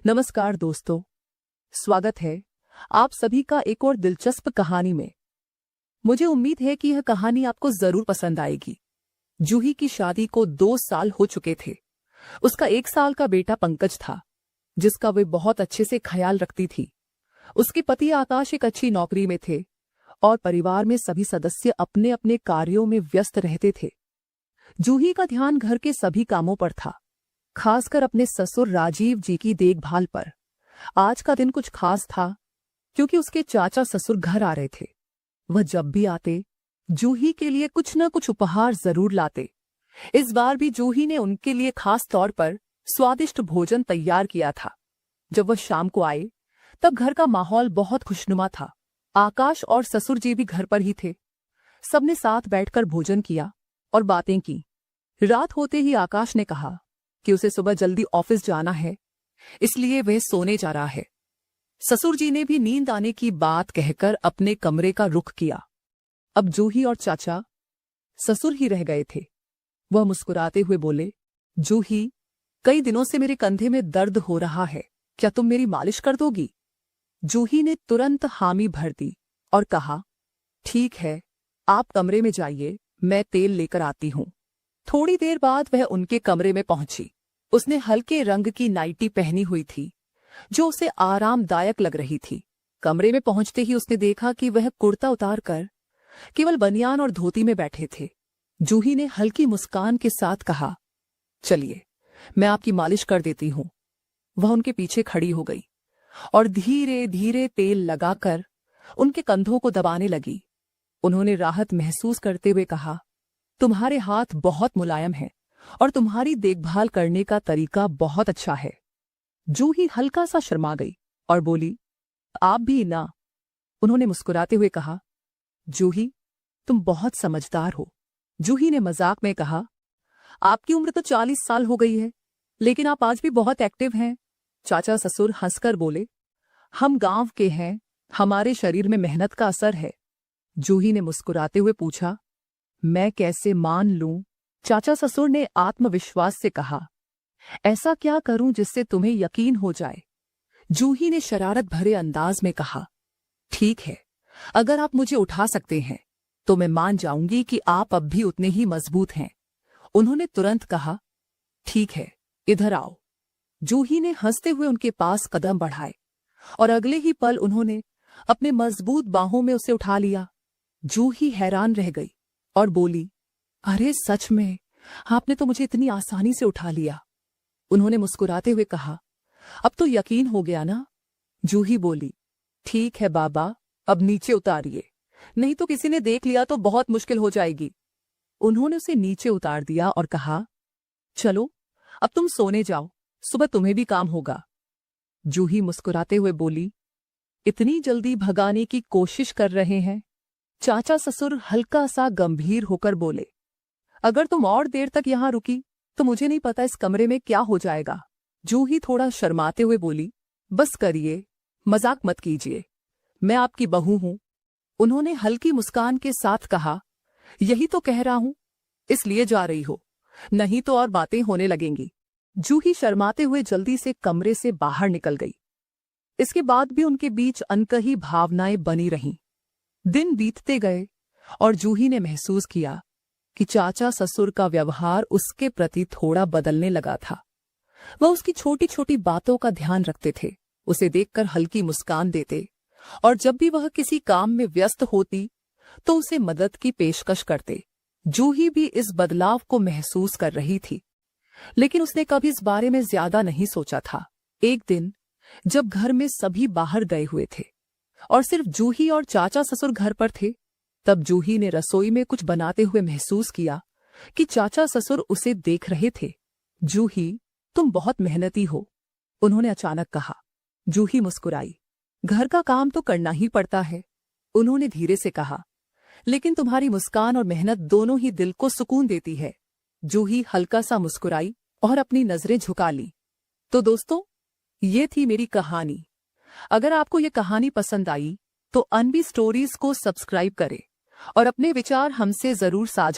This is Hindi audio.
नमस्कार दोस्तों, स्वागत है आप सभी का एक और दिलचस्प कहानी में। मुझे उम्मीद है कि यह कहानी आपको जरूर पसंद आएगी। जूही की शादी को 2 साल हो चुके थे। उसका 1 साल का बेटा पंकज था, जिसका वे बहुत अच्छे से ख्याल रखती थी। उसके पति आकाश एक अच्छी नौकरी में थे और परिवार में सभी सदस्य अपने अपने कार्यों में व्यस्त रहते थे। जूही का ध्यान घर के सभी कामों पर था, खासकर अपने ससुर राजीव जी की देखभाल पर। आज का दिन कुछ खास था, क्योंकि उसके चाचा ससुर घर आ रहे थे। वह जब भी आते, जूही के लिए कुछ न कुछ उपहार जरूर लाते। इस बार भी जूही ने उनके लिए खास तौर पर स्वादिष्ट भोजन तैयार किया था। जब वह शाम को आए, तब घर का माहौल बहुत खुशनुमा था। आकाश और ससुर जी भी घर पर ही थे। सबने साथ बैठकर भोजन किया और बातें की। रात होते ही आकाश ने कहा कि उसे सुबह जल्दी ऑफिस जाना है, इसलिए वह सोने जा रहा है। ससुर जी ने भी नींद आने की बात कहकर अपने कमरे का रुख किया। अब जूही और चाचा ससुर ही रह गए थे। वह मुस्कुराते हुए बोले, जूही, कई दिनों से मेरे कंधे में दर्द हो रहा है, क्या तुम मेरी मालिश कर दोगी? जूही ने तुरंत हामी भर दी और कहा, ठीक है, आप कमरे में जाइए, मैं तेल लेकर आती हूं। थोड़ी देर बाद वह उनके कमरे में पहुंची। उसने हल्के रंग की नाइटी पहनी हुई थी, जो उसे आरामदायक लग रही थी। कमरे में पहुंचते ही उसने देखा कि वह कुर्ता उतार कर केवल बनियान और धोती में बैठे थे। जूही ने हल्की मुस्कान के साथ कहा, चलिए, मैं आपकी मालिश कर देती हूं। वह उनके पीछे खड़ी हो गई और धीरे धीरे तेल लगाकर उनके कंधों को दबाने लगी। उन्होंने राहत महसूस करते हुए कहा, तुम्हारे हाथ बहुत मुलायम हैं और तुम्हारी देखभाल करने का तरीका बहुत अच्छा है। जूही हल्का सा शर्मा गई और बोली, आप भी ना। उन्होंने मुस्कुराते हुए कहा, जूही, तुम बहुत समझदार हो। जूही ने मजाक में कहा, आपकी उम्र तो 40 साल हो गई है, लेकिन आप आज भी बहुत एक्टिव हैं। चाचा ससुर हंसकर बोले, हम गांव के हैं, हमारे शरीर में मेहनत का असर है। जूही ने मुस्कुराते हुए पूछा, मैं कैसे मान लूं? चाचा ससुर ने आत्मविश्वास से कहा, ऐसा क्या करूं जिससे तुम्हें यकीन हो जाए? जूही ने शरारत भरे अंदाज में कहा, ठीक है, अगर आप मुझे उठा सकते हैं तो मैं मान जाऊंगी कि आप अब भी उतने ही मजबूत हैं। उन्होंने तुरंत कहा, ठीक है, इधर आओ। जूही ने हंसते हुए उनके पास कदम बढ़ाए और अगले ही पल उन्होंने अपने मजबूत बाहों में उसे उठा लिया। जूही हैरान रह गई और बोली, अरे सच में, आपने तो मुझे इतनी आसानी से उठा लिया। उन्होंने मुस्कुराते हुए कहा, अब तो यकीन हो गया ना? जूही बोली, ठीक है बाबा, अब नीचे उतारिए, नहीं तो किसी ने देख लिया तो बहुत मुश्किल हो जाएगी। उन्होंने उसे नीचे उतार दिया और कहा, चलो, अब तुम सोने जाओ, सुबह तुम्हें भी काम होगा। जूही मुस्कुराते हुए बोली, इतनी जल्दी भगाने की कोशिश कर रहे हैं? चाचा ससुर हल्का सा गंभीर होकर बोले, अगर तुम और देर तक यहां रुकी तो मुझे नहीं पता इस कमरे में क्या हो जाएगा। जूही थोड़ा शर्माते हुए बोली, बस करिए, मजाक मत कीजिए, मैं आपकी बहू हूं। उन्होंने हल्की मुस्कान के साथ कहा, यही तो कह रहा हूं, इसलिए जा रही हो, नहीं तो और बातें होने लगेंगी। जूही शर्माते हुए जल्दी से कमरे से बाहर निकल गई। इसके बाद भी उनके बीच अनकही भावनाएं बनी रहीं। दिन बीतते गए और जूही ने महसूस किया कि चाचा ससुर का व्यवहार उसके प्रति थोड़ा बदलने लगा था। वह उसकी छोटी छोटी बातों का ध्यान रखते थे, उसे देखकर हल्की मुस्कान देते और जब भी वह किसी काम में व्यस्त होती तो उसे मदद की पेशकश करते। जूही भी इस बदलाव को महसूस कर रही थी, लेकिन उसने कभी इस बारे में ज्यादा नहीं सोचा था। एक दिन जब घर में सभी बाहर गए हुए थे और सिर्फ जूही और चाचा ससुर घर पर थे, तब जूही ने रसोई में कुछ बनाते हुए महसूस किया कि चाचा ससुर उसे देख रहे थे। जूही, तुम बहुत मेहनती हो, उन्होंने अचानक कहा। जूही मुस्कुराई, घर का काम तो करना ही पड़ता है, उन्होंने धीरे से कहा, लेकिन तुम्हारी मुस्कान और मेहनत दोनों ही दिल को सुकून देती है। जूही हल्का सा मुस्कुराई और अपनी नजरें झुका ली। तो दोस्तों, ये थी मेरी कहानी। अगर आपको ये कहानी पसंद आई तो अनबी स्टोरीज को सब्सक्राइब करें और अपने विचार हमसे जरूर साझा